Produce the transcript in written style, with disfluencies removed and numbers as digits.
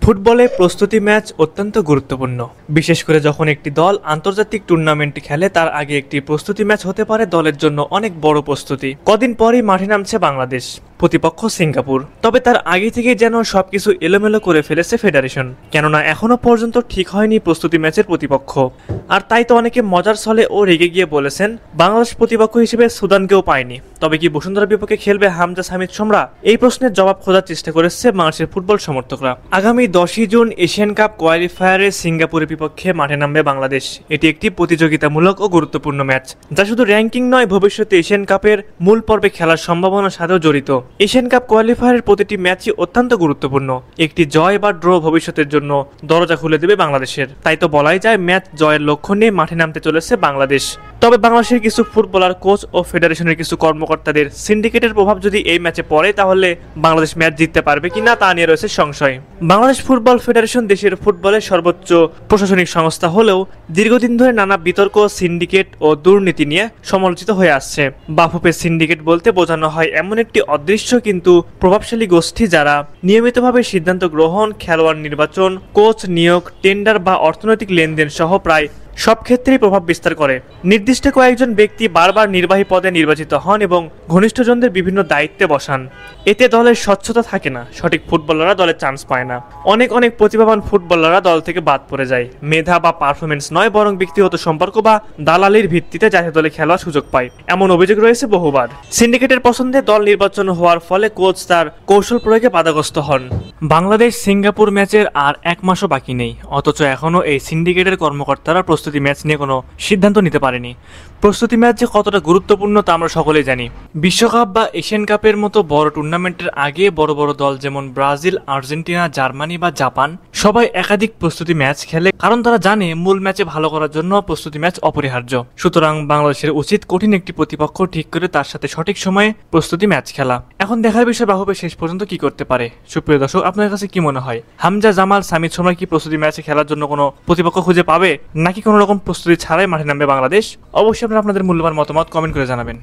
ফুটবলে প্রস্তুতি ম্যাচ অত্যন্ত গুরুত্বপূর্ণ, বিশেষ করে যখন একটি দল আন্তর্জাতিক টুর্নামেন্টে খেলে তার আগে একটি প্রস্তুতি ম্যাচ হতে পারে দলের জন্য অনেক বড় প্রস্তুতি। কদিন পরই মাঠে নামছে বাংলাদেশ, প্রতিপক্ষ সিঙ্গাপুর। তবে তার আগে থেকে যেন সবকিছু এলোমেলো করে ফেলেছে ফেডারেশন, কেননা এখনো পর্যন্ত ঠিক হয়নি প্রস্তুতি ম্যাচের প্রতিপক্ষ। আর তাই তো অনেকে মজার ছলে ও রেগে গিয়ে বলেছেন বাংলাদেশ প্রতিপক্ষ হিসেবে সুদানকেও পায়নি, তবে কি বসুন্ধরা বিপক্ষে খেলবে হামজা সামিদ সোমরা? এই প্রশ্নের জবাব খোঁজার চেষ্টা করেছে বাংলাদেশের ফুটবল সমর্থকরা। আগামী 10ই জুন এশিয়ান কাপ কোয়ালিফায়ারে সিঙ্গাপুরের বিপক্ষে মাঠে নামবে বাংলাদেশ। এটি একটি প্রতিযোগিতামূলক ও গুরুত্বপূর্ণ ম্যাচ, যা শুধু র্যাঙ্কিং নয়, ভবিষ্যতে এশিয়ান কাপের মূল পর্বে খেলার সম্ভাবনার সাথেও জড়িত। এশিয়ান কাপ কোয়ালিফায়ারের প্রতিটি ম্যাচই অত্যন্ত গুরুত্বপূর্ণ। একটি জয় বা ড্র ভবিষ্যতের জন্য দরজা খুলে দেবে বাংলাদেশের। তাই তো বলাই যায় ম্যাচ জয়ের লক্ষ্য নিয়ে মাঠে নামতে চলেছে বাংলাদেশ। তবে বাংলাদেশের কিছু ফুটবলার, কোচ ও ফেডারেশনের কিছু কর্মকর্তাদের সিন্ডিকেটের প্রভাব যদি এই ম্যাচে পড়ে, তাহলে বাংলাদেশ ম্যাচ জিততে পারবে কিনা তা নিয়ে রয়েছে সংশয়। বাংলাদেশ ফুটবল ফেডারেশন দেশের ফুটবলের সর্বোচ্চ প্রশাসনিক সংস্থা হলেও দীর্ঘদিন ধরে নানা বিতর্ক, সিন্ডিকেট ও দুর্নীতি নিয়ে সমালোচিত হয়ে আসছে। বাফুফের সিন্ডিকেট বলতে বোঝানো হয় এমন একটি অদৃশ্য কিন্তু প্রভাবশালী গোষ্ঠী যারা নিয়মিতভাবে সিদ্ধান্ত গ্রহণ, খেলোয়াড় নির্বাচন, কোচ নিয়োগ, টেন্ডার বা অর্থনৈতিক লেনদেন সহ প্রায় সব ক্ষেত্রেই প্রভাব বিস্তার করে। নির্দিষ্ট কয়েকজন ব্যক্তি বারবার নির্বাহী পদে নির্বাচিত হন এবং ঘনিষ্ঠজনদের বিভিন্ন দায়িত্বে বসান। এতে দলের স্বচ্ছতা থাকে না, সঠিক ফুটবলাররা দলে চান্স পায় না। অনেক প্রতিভাবান ফুটবলাররা দল থেকে বাদ পড়ে যায়। মেধা বা পারফরমেন্স নয়, বরং ব্যক্তিগত সম্পর্ক বা দালালির ভিত্তিতে জাতীয় দলে খেলার সুযোগ পায়, এমন অভিযোগ রয়েছে বহুবার। সিন্ডিকেটের পছন্দে দল নির্বাচন হওয়ার ফলে কোচ তার কৌশল প্রয়োগে বাধাগ্রস্ত হন। বাংলাদেশ সিঙ্গাপুর ম্যাচের আর 1 মাসও বাকি নেই, অথচ এখনও এই সিন্ডিকেটের কর্মকর্তারা প্রস্তুতি ম্যাচ নিয়ে কোনো সিদ্ধান্ত নিতে পারেনি। প্রস্তুতি ম্যাচ যে কতটা গুরুত্বপূর্ণ তা আমরা সকলেই জানি। বিশ্বকাপ বা এশিয়ান কাপের মতো বড় টুর্নামেন্টের আগে বড় বড় দল যেমন ব্রাজিল, আর্জেন্টিনা, জার্মানি বা জাপান সবাই একাধিক প্রস্তুতি ম্যাচ খেলে, কারণ তারা জানে মূল ম্যাচে ভালো করার জন্য প্রস্তুতি ম্যাচ অপরিহার্য। সুতরাং বাংলাদেশের উচিত কঠিন একটি প্রতিপক্ষ ঠিক করে তার সাথে সঠিক সময়ে প্রস্তুতি ম্যাচ খেলা। এখন দেখার বিষয় বাফুফে শেষ পর্যন্ত কি করতে পারে। সুপ্রিয় দর্শক, আপনার কাছে কি মনে হয়, হামজা, জামাল, সামিদ সোমরা কি প্রস্তুতি ম্যাচে খেলার জন্য কোনো প্রতিপক্ষ খুঁজে পাবে, নাকি কোনো রকম প্রস্তুতি ছাড়াই মাঠে নামবে বাংলাদেশ? অবশ্যই আপনারা আপনাদের মূল্যবান মতামত কমেন্ট করে জানাবেন।